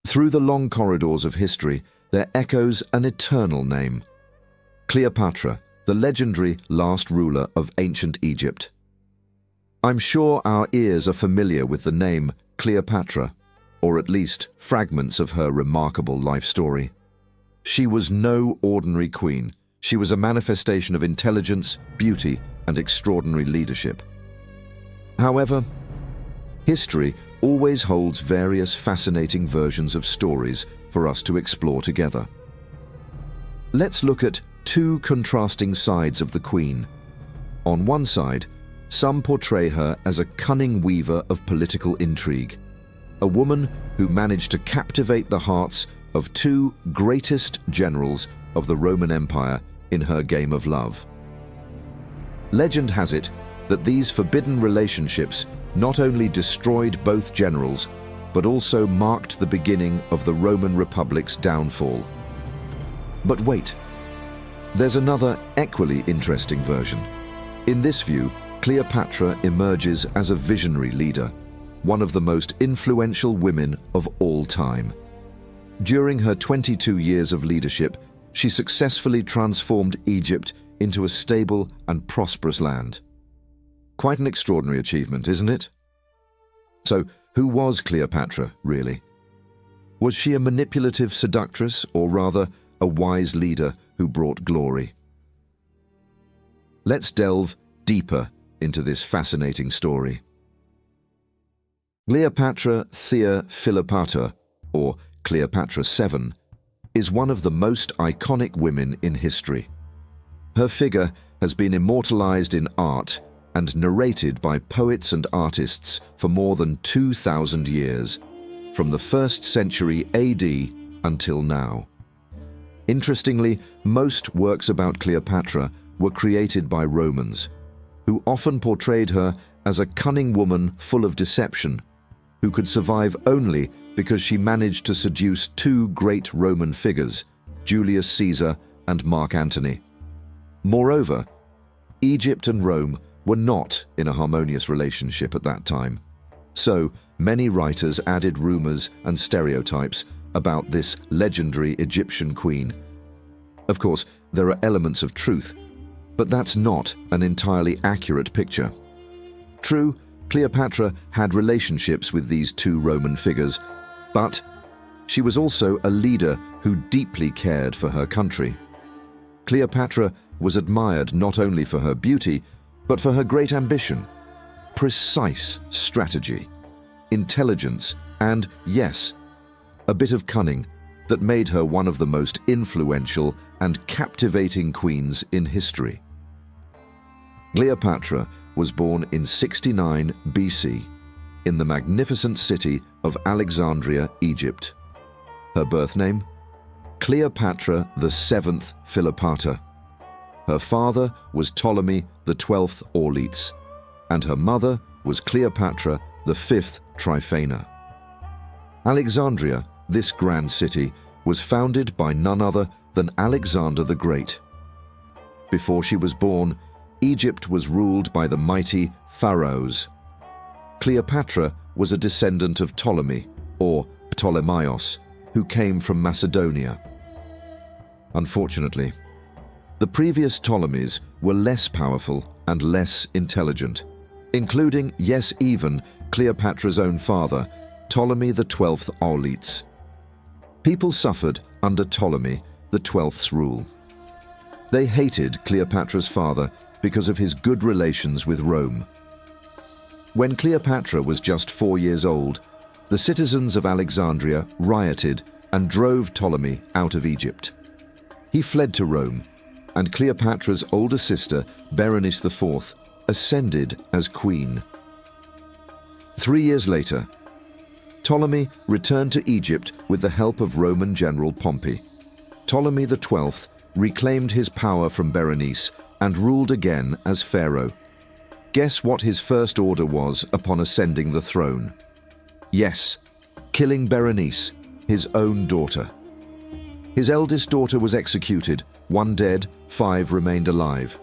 Through the long corridors of history, there echoes an eternal name: Cleopatra, the legendary last ruler of ancient Egypt. I'm sure our ears are familiar with the name Cleopatra, or at least fragments of her remarkable life story. She was no ordinary queen. She was a manifestation of intelligence, beauty, and extraordinary leadership. However, history always holds various fascinating versions of stories for us to explore together. Let's look at two contrasting sides of the queen. On one side, some portray her as a cunning weaver of political intrigue, a woman who managed to captivate the hearts of two greatest generals of the Roman Empire in her game of love. Legend has it that these forbidden relationships not only destroyed both generals, but also marked the beginning of the Roman Republic's downfall. But wait, there's another equally interesting version. In this view, Cleopatra emerges as a visionary leader, one of the most influential women of all time. During her 22 years of leadership, she successfully transformed Egypt into a stable and prosperous land. Quite an extraordinary achievement, isn't it? So, who was Cleopatra, really? Was she a manipulative seductress, or rather, a wise leader who brought glory? Let's delve deeper into this fascinating story. Cleopatra Philopata, or Cleopatra VII, is one of the most iconic women in history. Her figure has been immortalized in art and narrated by poets and artists for more than 2,000 years, from the 1st century AD until now. Interestingly, most works about Cleopatra were created by Romans, who often portrayed her as a cunning woman full of deception, who could survive only because she managed to seduce two great Roman figures, Julius Caesar and Mark Antony. Moreover, Egypt and Rome were not in a harmonious relationship at that time, so many writers added rumors and stereotypes about this legendary Egyptian queen. Of course, there are elements of truth, but that's not an entirely accurate picture. True, Cleopatra had relationships with these two Roman figures, but she was also a leader who deeply cared for her country. Cleopatra was admired not only for her beauty, but for her great ambition, precise strategy, intelligence, and, yes, a bit of cunning that made her one of the most influential and captivating queens in history. Cleopatra was born in 69 BC in the magnificent city of Alexandria, Egypt. Her birth name? Cleopatra VII Philopata. Her father was Ptolemy XII Auletes, and her mother was Cleopatra V Tryphena. Alexandria, this grand city, was founded by none other than Alexander the Great. Before she was born, Egypt was ruled by the mighty pharaohs. Cleopatra was a descendant of Ptolemy, or Ptolemaios, who came from Macedonia. Unfortunately, the previous Ptolemies were less powerful and less intelligent, including, yes, even Cleopatra's own father, Ptolemy XII Auletes. People suffered under Ptolemy XII's rule. They hated Cleopatra's father because of his good relations with Rome. When Cleopatra was just 4 years old, the citizens of Alexandria rioted and drove Ptolemy out of Egypt. He fled to Rome, and Cleopatra's older sister, Berenice IV, ascended as queen. 3 years later, Ptolemy returned to Egypt with the help of Roman general Pompey. Ptolemy XII reclaimed his power from Berenice and ruled again as pharaoh. Guess what his first order was upon ascending the throne? Yes, killing Berenice, his own daughter. His eldest daughter was executed, 1 dead, 5 remained alive.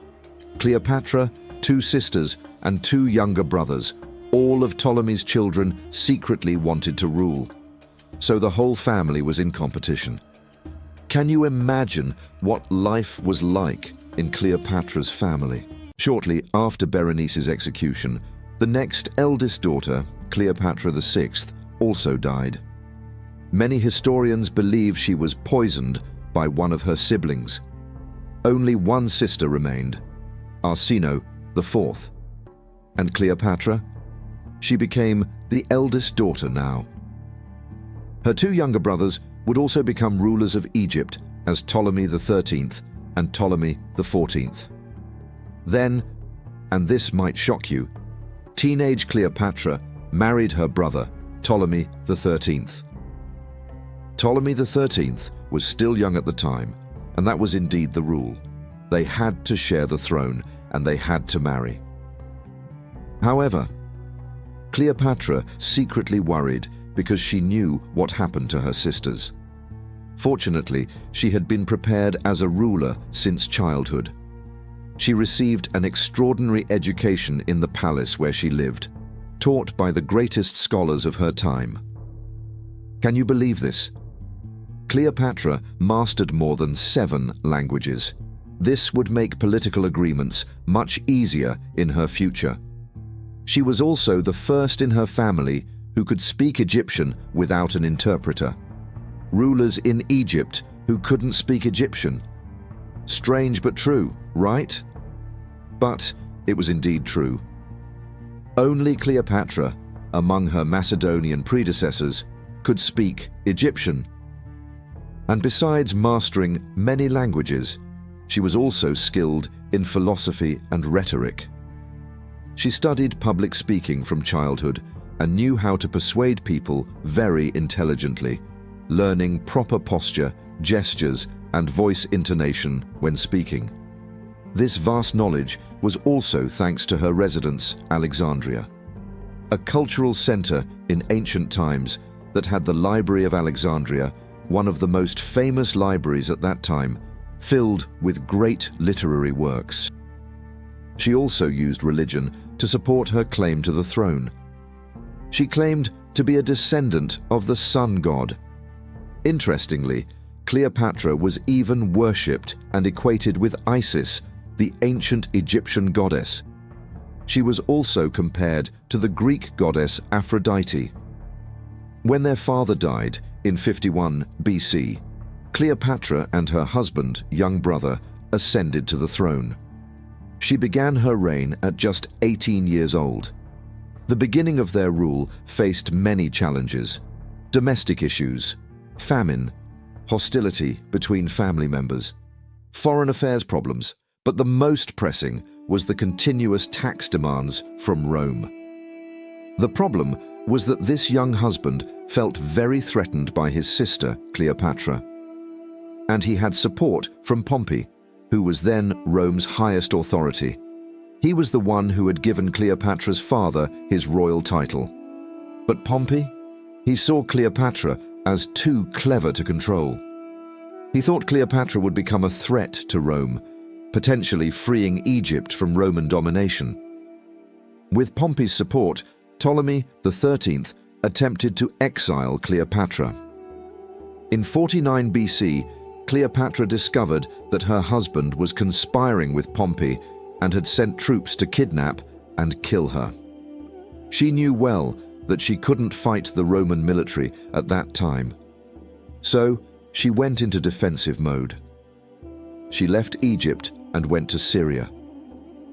Cleopatra, 2 sisters, and 2 younger brothers, all of Ptolemy's children, secretly wanted to rule. so the whole family was in competition. Can you imagine what life was like in Cleopatra's family? Shortly after Berenice's execution, the next eldest daughter, Cleopatra VI, also died. Many historians believe she was poisoned by one of her siblings. Only one sister remained, Arsinoe IV. And Cleopatra? She became the eldest daughter now. Her two younger brothers would also become rulers of Egypt as Ptolemy XIII and Ptolemy XIV. Then, and this might shock you, teenage Cleopatra married her brother, Ptolemy XIII. Ptolemy XIII was still young at the time, and that was indeed the rule. They had to share the throne, and they had to marry. However, Cleopatra secretly worried because she knew what happened to her sisters. Fortunately, she had been prepared as a ruler since childhood. She received an extraordinary education in the palace where she lived, taught by the greatest scholars of her time. Can you believe this? Cleopatra mastered more than 7 languages. This would make political agreements much easier in her future. She was also the first in her family who could speak Egyptian without an interpreter. Rulers in Egypt who couldn't speak Egyptian. Strange but true, right? But it was indeed true. Only Cleopatra, among her Macedonian predecessors, could speak Egyptian. And besides mastering many languages, she was also skilled in philosophy and rhetoric. She studied public speaking from childhood and knew how to persuade people very intelligently, learning proper posture, gestures, and voice intonation when speaking. This vast knowledge was also thanks to her residence, Alexandria, a cultural center in ancient times that had the Library of Alexandria, one of the most famous libraries at that time, filled with great literary works. She also used religion to support her claim to the throne. She claimed to be a descendant of the sun god. Interestingly, Cleopatra was even worshipped and equated with Isis, the ancient Egyptian goddess. She was also compared to the Greek goddess Aphrodite. When their father died in 51 BC, Cleopatra and her husband, young brother, ascended to the throne. She began her reign at just 18 years old. The beginning of their rule faced many challenges: domestic issues, famine, hostility between family members, foreign affairs problems, but the most pressing was the continuous tax demands from Rome. The problem was that this young husband felt very threatened by his sister, Cleopatra. And he had support from Pompey, who was then Rome's highest authority. He was the one who had given Cleopatra's father his royal title. But Pompey? He saw Cleopatra as too clever to control. He thought Cleopatra would become a threat to Rome, potentially freeing Egypt from Roman domination. With Pompey's support, Ptolemy XIII attempted to exile Cleopatra. In 49 BC, Cleopatra discovered that her husband was conspiring with Pompey and had sent troops to kidnap and kill her. She knew well that she couldn't fight the Roman military at that time. So she went into defensive mode. She left Egypt and went to Syria.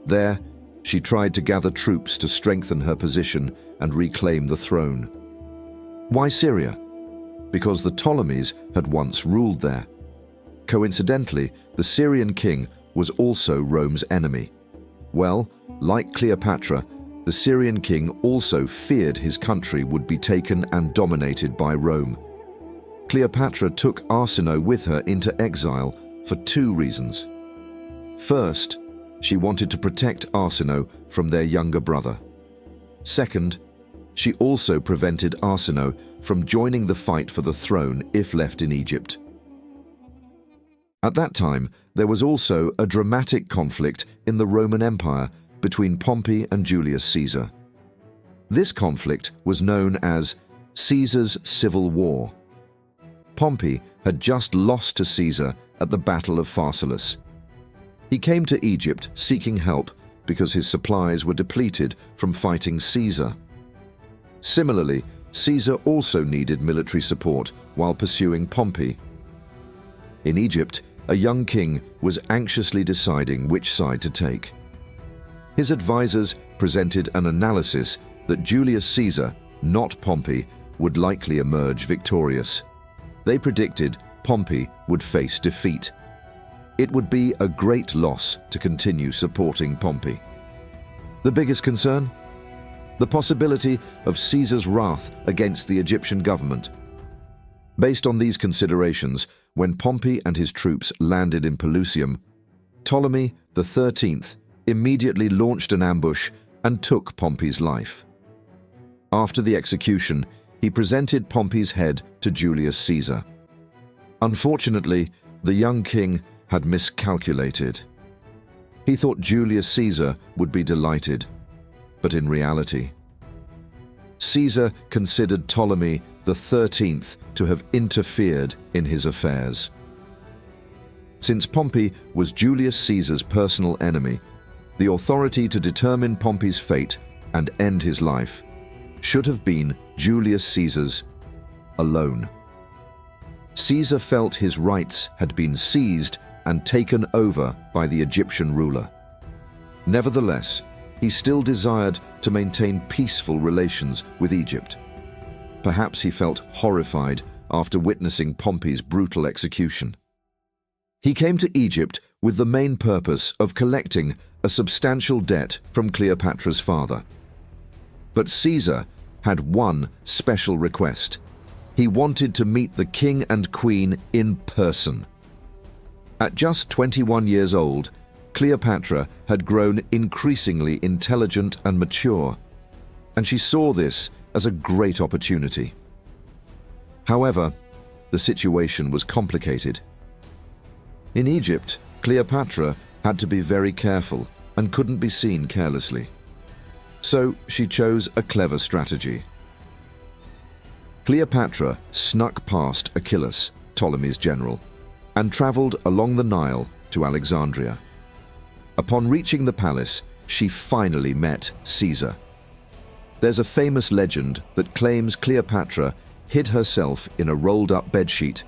There, she tried to gather troops to strengthen her position and reclaim the throne. Why Syria? Because the Ptolemies had once ruled there. Coincidentally, the Syrian king was also Rome's enemy. Well, like Cleopatra, the Syrian king also feared his country would be taken and dominated by Rome. Cleopatra took Arsinoe with her into exile for 2 reasons. First, she wanted to protect Arsinoe from their younger brother. Second, she also prevented Arsinoe from joining the fight for the throne if left in Egypt. At that time, there was also a dramatic conflict in the Roman Empire between Pompey and Julius Caesar. This conflict was known as Caesar's civil war. Pompey had just lost to Caesar at the Battle of Pharsalus. He came to Egypt seeking help because his supplies were depleted from fighting Caesar. Similarly, Caesar also needed military support while pursuing Pompey. In Egypt, a young king was anxiously deciding which side to take. His advisors presented an analysis that Julius Caesar, not Pompey, would likely emerge victorious. They predicted Pompey would face defeat. It would be a great loss to continue supporting Pompey. The biggest concern? The possibility of Caesar's wrath against the Egyptian government. Based on these considerations, when Pompey and his troops landed in Pelusium, Ptolemy XIII immediately launched an ambush and took Pompey's life. After the execution, he presented Pompey's head to Julius Caesar. Unfortunately, the young king had miscalculated. He thought Julius Caesar would be delighted, but in reality, Caesar considered Ptolemy XIII to have interfered in his affairs. Since Pompey was Julius Caesar's personal enemy, the authority to determine Pompey's fate and end his life should have been Julius Caesar's alone. Caesar felt his rights had been seized and taken over by the Egyptian ruler. Nevertheless, he still desired to maintain peaceful relations with Egypt. Perhaps he felt horrified after witnessing Pompey's brutal execution. He came to Egypt with the main purpose of collecting a substantial debt from Cleopatra's father. But Caesar had one special request. He wanted to meet the king and queen in person. At just 21 years old, Cleopatra had grown increasingly intelligent and mature, and she saw this as a great opportunity. However, the situation was complicated. In Egypt, Cleopatra had to be very careful and couldn't be seen carelessly. So she chose a clever strategy. Cleopatra snuck past Achillas, Ptolemy's general, and traveled along the Nile to Alexandria. Upon reaching the palace, she finally met Caesar. There's a famous legend that claims Cleopatra hid herself in a rolled-up bedsheet,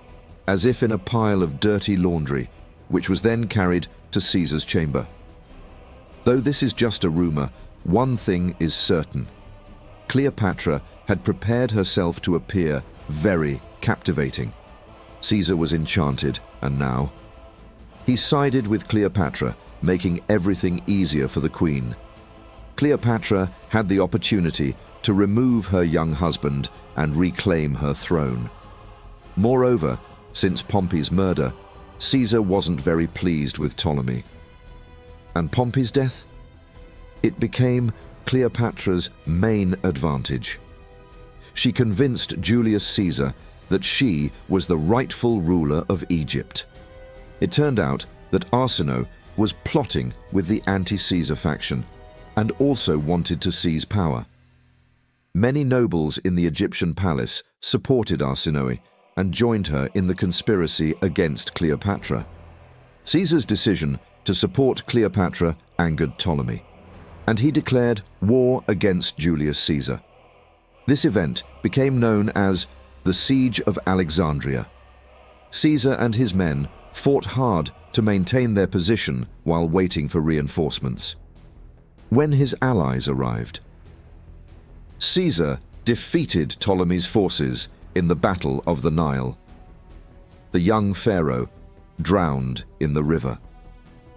as if in a pile of dirty laundry, which was then carried to Caesar's chamber. Though this is just a rumor, one thing is certain. Cleopatra had prepared herself to appear very captivating. Caesar was enchanted, and now he sided with Cleopatra, making everything easier for the queen. Cleopatra had the opportunity to remove her young husband and reclaim her throne. Moreover, since Pompey's murder, Caesar wasn't very pleased with Ptolemy. And Pompey's death? It became Cleopatra's main advantage. She convinced Julius Caesar that she was the rightful ruler of Egypt. It turned out that Arsinoe was plotting with the anti-Caesar faction and also wanted to seize power. Many nobles in the Egyptian palace supported Arsinoe and joined her in the conspiracy against Cleopatra. Caesar's decision to support Cleopatra angered Ptolemy, and he declared war against Julius Caesar. This event became known as the Siege of Alexandria. Caesar and his men fought hard to maintain their position while waiting for reinforcements. When his allies arrived, Caesar defeated Ptolemy's forces in the Battle of the Nile. The young pharaoh drowned in the river.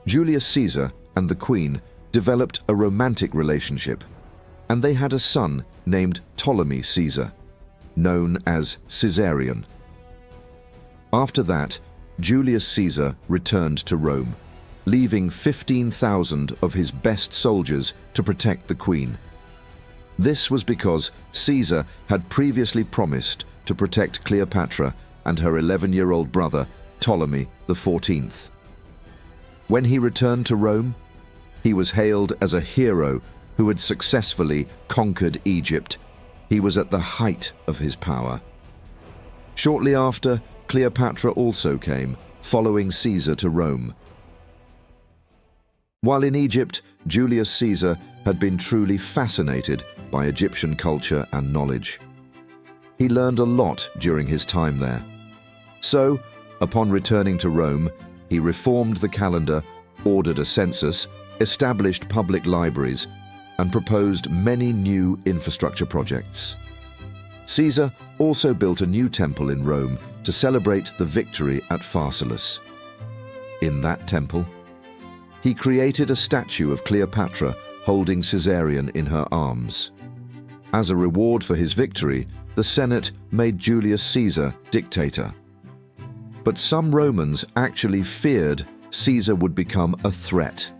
Julius Caesar and the queen developed a romantic relationship, and they had a son named Ptolemy Caesar, known as Caesarion. After that, Julius Caesar returned to Rome, leaving 15,000 of his best soldiers to protect the queen. This was because Caesar had previously promised to protect Cleopatra and her 11-year-old brother, Ptolemy XIV. When he returned to Rome, he was hailed as a hero who had successfully conquered Egypt He was at the height of his power. Shortly after, Cleopatra also came, following Caesar to Rome. While in Egypt, Julius Caesar had been truly fascinated by Egyptian culture and knowledge. He learned a lot during his time there. So, upon returning to Rome, he reformed the calendar, ordered a census, established public libraries, and proposed many new infrastructure projects. Caesar also built a new temple in Rome to celebrate the victory at Pharsalus. In that temple, he created a statue of Cleopatra holding Caesarion in her arms. As a reward for his victory, the Senate made Julius Caesar dictator. But some Romans actually feared Caesar would become a threat.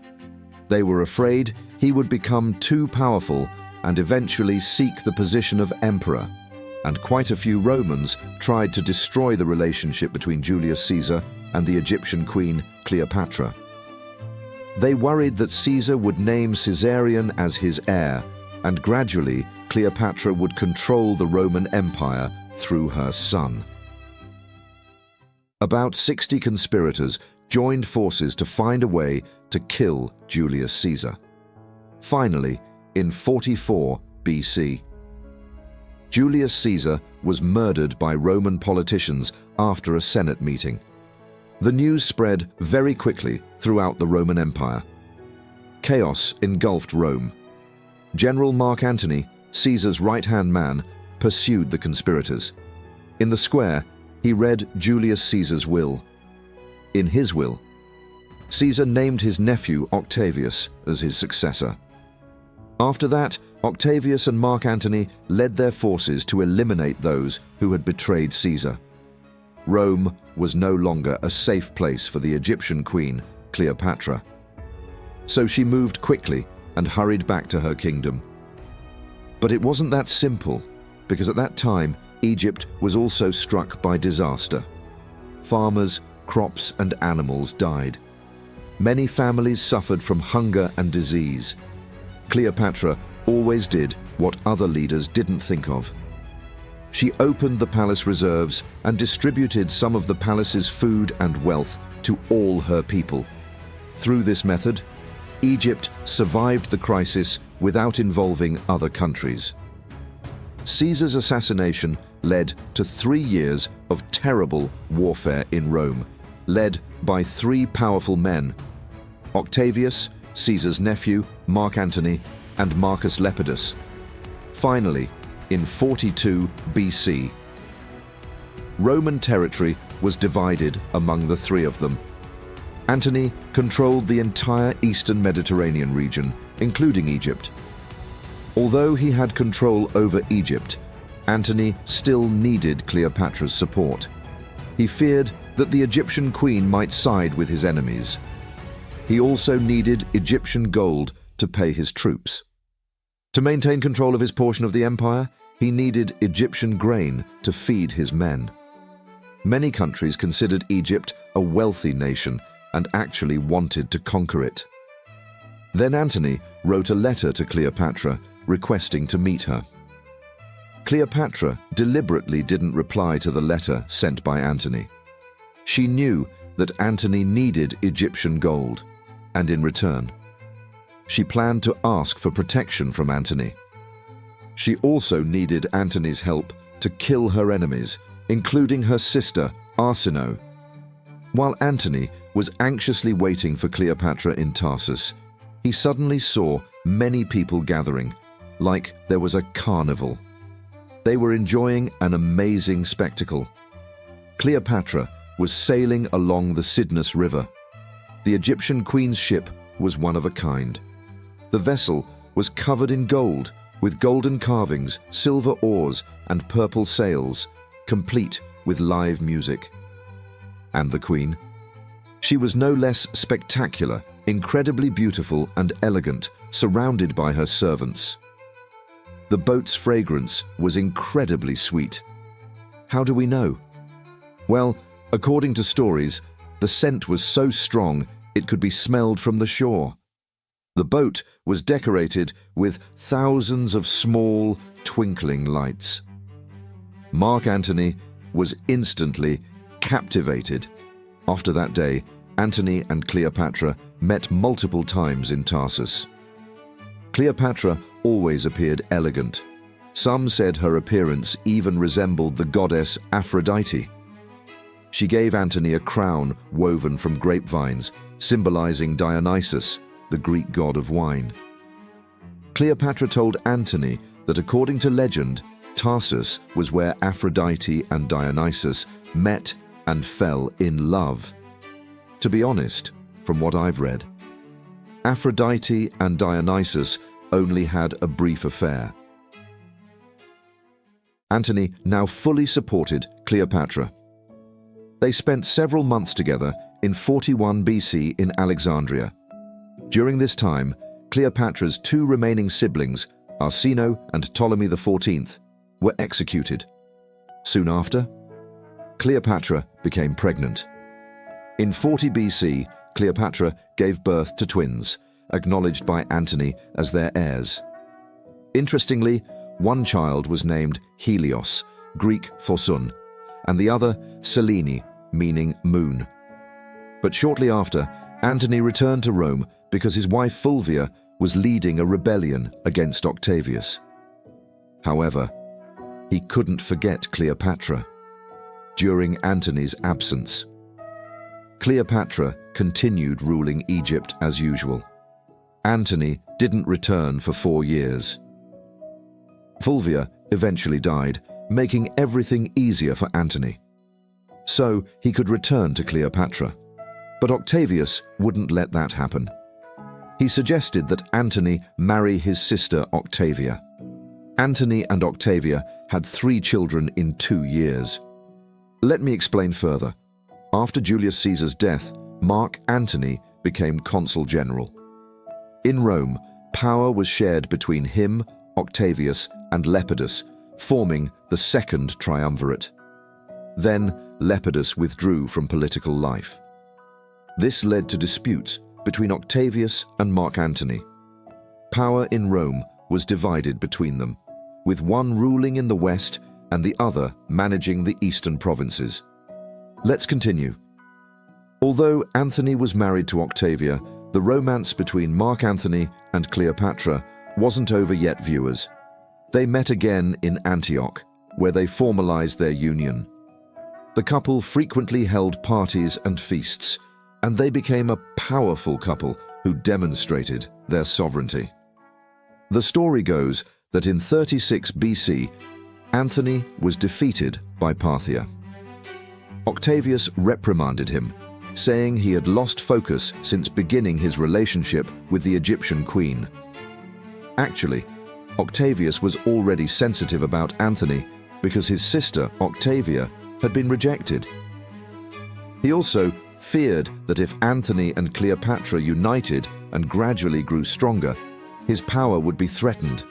They were afraid he would become too powerful and eventually seek the position of emperor, and quite a few Romans tried to destroy the relationship between Julius Caesar and the Egyptian queen Cleopatra. They worried that Caesar would name Caesarion as his heir, and gradually Cleopatra would control the Roman Empire through her son. About 60 conspirators joined forces to find a way to kill Julius Caesar. Finally, in 44 BC, Julius Caesar was murdered by Roman politicians after a Senate meeting. The news spread very quickly throughout the Roman Empire. Chaos engulfed Rome. General Mark Antony, Caesar's right-hand man, pursued the conspirators. In the square, he read Julius Caesar's will. In his will, Caesar named his nephew Octavius as his successor. After that, Octavius and Mark Antony led their forces to eliminate those who had betrayed Caesar. Rome was no longer a safe place for the Egyptian queen, Cleopatra. So she moved quickly and hurried back to her kingdom. But it wasn't that simple, because at that time, Egypt was also struck by disaster. Farmers, crops, and animals died. Many families suffered from hunger and disease. Cleopatra always did what other leaders didn't think of. She opened the palace reserves and distributed some of the palace's food and wealth to all her people. Through this method, Egypt survived the crisis without involving other countries. Caesar's assassination led to 3 years of terrible warfare in Rome, led by 3 powerful men: Octavius, Caesar's nephew, Mark Antony, and Marcus Lepidus. Finally, in 42 BC, Roman territory was divided among the 3 of them. Antony controlled the entire eastern Mediterranean region, including Egypt. Although he had control over Egypt, Antony still needed Cleopatra's support. He feared that the Egyptian queen might side with his enemies. He also needed Egyptian gold to pay his troops. To maintain control of his portion of the empire, he needed Egyptian grain to feed his men. Many countries considered Egypt a wealthy nation and actually wanted to conquer it. Then Antony wrote a letter to Cleopatra requesting to meet her. Cleopatra deliberately didn't reply to the letter sent by Antony. She knew that Antony needed Egyptian gold, and in return, she planned to ask for protection from Antony. She also needed Antony's help to kill her enemies, including her sister, Arsinoe. While Antony was anxiously waiting for Cleopatra in Tarsus, he suddenly saw many people gathering, like there was a carnival. They were enjoying an amazing spectacle. Cleopatra was sailing along the Cydnus River. The Egyptian queen's ship was one of a kind. The vessel was covered in gold, with golden carvings, silver oars, and purple sails, complete with live music. And the queen? She was no less spectacular, incredibly beautiful and elegant, surrounded by her servants. The boat's fragrance was incredibly sweet. How do we know? Well, according to stories, the scent was so strong it could be smelled from the shore. The boat was decorated with thousands of small, twinkling lights. Mark Antony was instantly captivated. After that day, Antony and Cleopatra met multiple times in Tarsus. Cleopatra always appeared elegant. Some said her appearance even resembled the goddess Aphrodite. She gave Antony a crown woven from grapevines, symbolizing Dionysus, the Greek god of wine. Cleopatra told Antony that according to legend, Tarsus was where Aphrodite and Dionysus met and fell in love. To be honest, from what I've read, Aphrodite and Dionysus only had a brief affair. Antony now fully supported Cleopatra. They spent several months together in 41 BC in Alexandria. During this time, Cleopatra's two remaining siblings, Arsinoe and Ptolemy XIV, were executed. Soon after, Cleopatra became pregnant. In 40 BC, Cleopatra gave birth to twins, acknowledged by Antony as their heirs. Interestingly, one child was named Helios, Greek for sun, and the other Selene, meaning moon. But shortly after, Antony returned to Rome because his wife Fulvia was leading a rebellion against Octavius. However, he couldn't forget Cleopatra. During Antony's absence, Cleopatra continued ruling Egypt as usual. Antony didn't return for 4 years. Fulvia eventually died, making everything easier for Antony. So he could return to Cleopatra. But Octavius wouldn't let that happen. He suggested that Antony marry his sister Octavia. Antony and Octavia had 3 children in 2 years. Let me explain further. After Julius Caesar's death, Mark Antony became consul general. In Rome, power was shared between him, Octavius, and Lepidus, forming the Second Triumvirate. Then Lepidus withdrew from political life. This led to disputes between Octavius and Mark Antony. Power in Rome was divided between them, with one ruling in the west and the other managing the eastern provinces. Let's continue. Although Antony was married to Octavia, the romance between Mark Antony and Cleopatra wasn't over yet, viewers. They met again in Antioch, where they formalized their union. The couple frequently held parties and feasts, and they became a powerful couple who demonstrated their sovereignty. The story goes that in 36 BC, Antony was defeated by Parthia. Octavius reprimanded him, saying he had lost focus since beginning his relationship with the Egyptian queen. Actually, Octavius was already sensitive about Antony because his sister, Octavia, had been rejected. He also feared that if Antony and Cleopatra united and gradually grew stronger, his power would be threatened.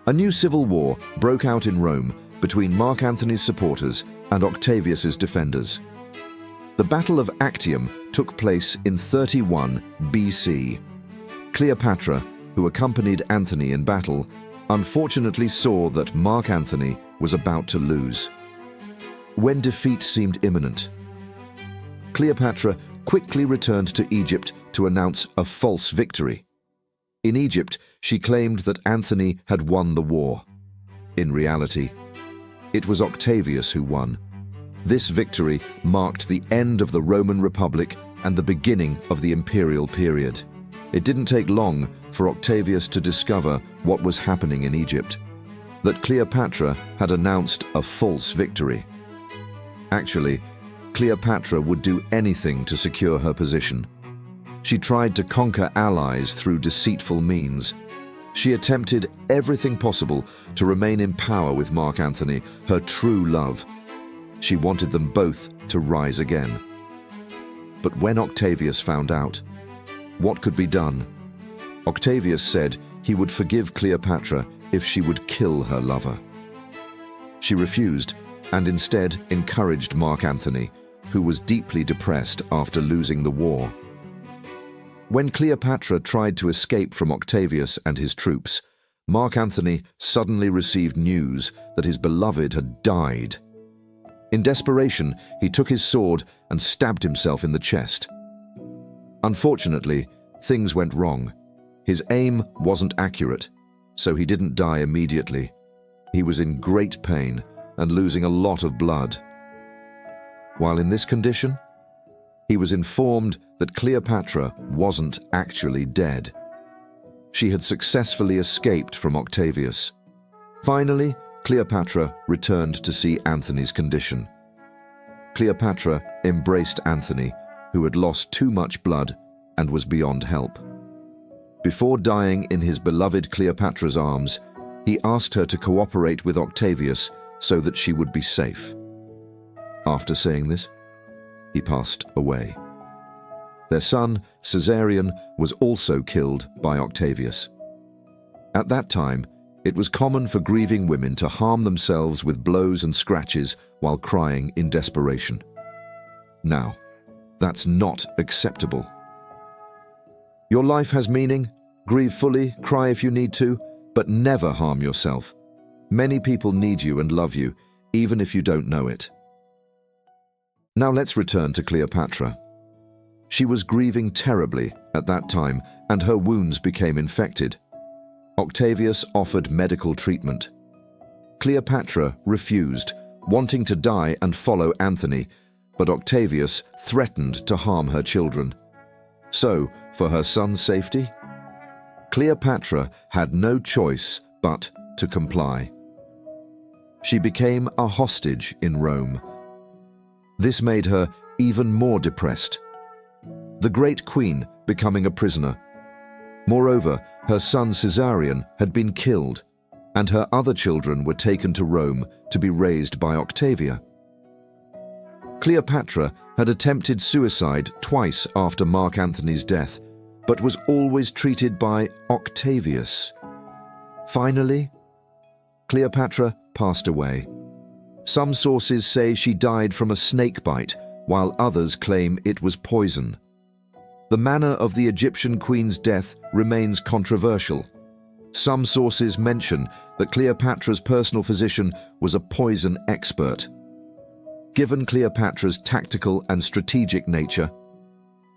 A new civil war broke out in Rome between Mark Antony's supporters and Octavius's defenders. The Battle of Actium took place in 31 BC. Cleopatra, who accompanied Antony in battle, unfortunately saw that Mark Antony was about to lose. When defeat seemed imminent, Cleopatra quickly returned to Egypt to announce a false victory. In Egypt, she claimed that Antony had won the war. In reality, it was Octavius who won. This victory marked the end of the Roman Republic and the beginning of the imperial period. It didn't take long for Octavius to discover what was happening in Egypt, that Cleopatra had announced a false victory. Actually, Cleopatra would do anything to secure her position. She tried to conquer allies through deceitful means. She attempted everything possible to remain in power with Mark Antony, her true love. She wanted them both to rise again. But when Octavius found out, what could be done? Octavius said he would forgive Cleopatra if she would kill her lover. She refused and instead encouraged Mark Antony, who was deeply depressed after losing the war. When Cleopatra tried to escape from Octavius and his troops, Mark Antony suddenly received news that his beloved had died. In desperation, he took his sword and stabbed himself in the chest. Unfortunately, things went wrong. His aim wasn't accurate, so he didn't die immediately. He was in great pain and losing a lot of blood. While in this condition, he was informed that Cleopatra wasn't actually dead. She had successfully escaped from Octavius. Finally, Cleopatra returned to see Antony's condition. Cleopatra embraced Antony, who had lost too much blood and was beyond help. Before dying in his beloved Cleopatra's arms, he asked her to cooperate with Octavius so that she would be safe. After saying this, he passed away. Their son, Caesarion, was also killed by Octavius. At that time, it was common for grieving women to harm themselves with blows and scratches while crying in desperation. Now, that's not acceptable. Your life has meaning. Grieve fully, cry if you need to, but never harm yourself. Many people need you and love you, even if you don't know it. Now let's return to Cleopatra. She was grieving terribly at that time, and her wounds became infected. Octavius offered medical treatment. Cleopatra refused, wanting to die and follow Antony, but Octavius threatened to harm her children. So, for her son's safety, Cleopatra had no choice but to comply. She became a hostage in Rome. This made her even more depressed. The great queen becoming a prisoner. Moreover, her son Caesarion had been killed, and her other children were taken to Rome to be raised by Octavia. Cleopatra had attempted suicide twice after Mark Antony's death, but was always treated by Octavius. Finally, Cleopatra passed away. Some sources say she died from a snake bite, while others claim it was poison. The manner of the Egyptian queen's death remains controversial. Some sources mention that Cleopatra's personal physician was a poison expert. Given Cleopatra's tactical and strategic nature,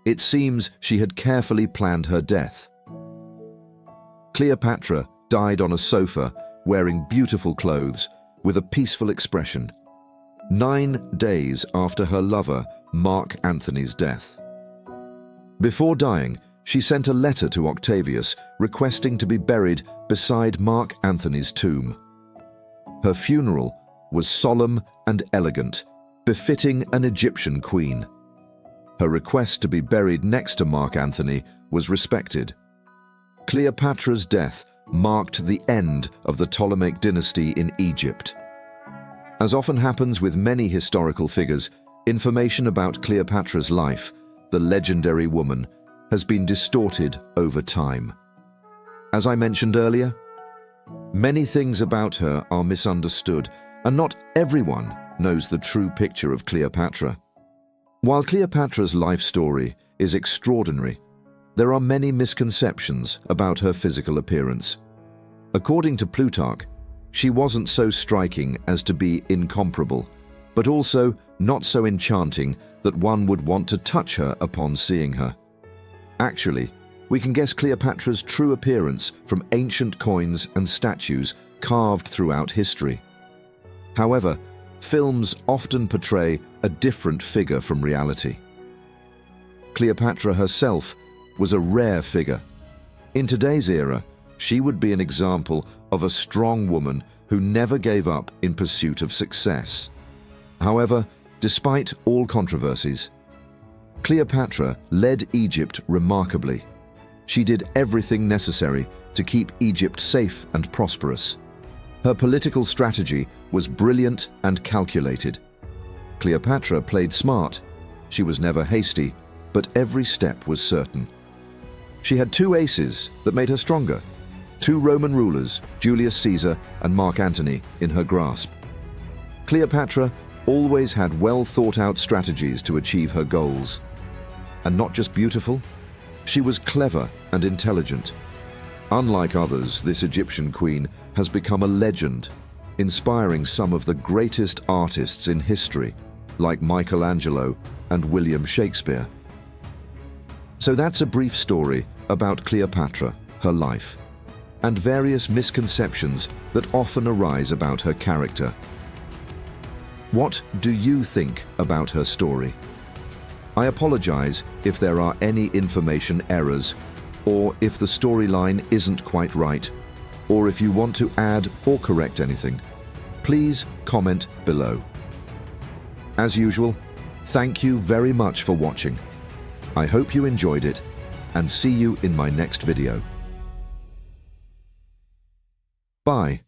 it seems she had carefully planned her death. Cleopatra died on a sofa, wearing beautiful clothes, with a peaceful expression, 9 days after her lover, Mark Antony's death. Before dying, she sent a letter to Octavius requesting to be buried beside Mark Antony's tomb. Her funeral was solemn and elegant, befitting an Egyptian queen. Her request to be buried next to Mark Antony was respected. Cleopatra's death marked the end of the Ptolemaic dynasty in Egypt. As often happens with many historical figures, information about Cleopatra's life, the legendary woman, has been distorted over time. As I mentioned earlier, many things about her are misunderstood, and not everyone knows the true picture of Cleopatra. While Cleopatra's life story is extraordinary, there are many misconceptions about her physical appearance. According to Plutarch, she wasn't so striking as to be incomparable, but also not so enchanting that one would want to touch her upon seeing her. Actually, we can guess Cleopatra's true appearance from ancient coins and statues carved throughout history. However, films often portray a different figure from reality. Cleopatra herself was a rare figure. In today's era, she would be an example of a strong woman who never gave up in pursuit of success. However, despite all controversies, Cleopatra led Egypt remarkably. She did everything necessary to keep Egypt safe and prosperous. Her political strategy was brilliant and calculated. Cleopatra played smart. She was never hasty, but every step was certain. She had 2 aces that made her stronger, 2 Roman rulers, Julius Caesar and Mark Antony, in her grasp. Cleopatra always had well-thought-out strategies to achieve her goals. And not just beautiful, she was clever and intelligent. Unlike others, this Egyptian queen has become a legend, inspiring some of the greatest artists in history, like Michelangelo and William Shakespeare. So that's a brief story about Cleopatra, her life, and various misconceptions that often arise about her character. What do you think about her story? I apologize if there are any information errors, or if the storyline isn't quite right, or if you want to add or correct anything. Please comment below. As usual, thank you very much for watching. I hope you enjoyed it, and see you in my next video. Bye.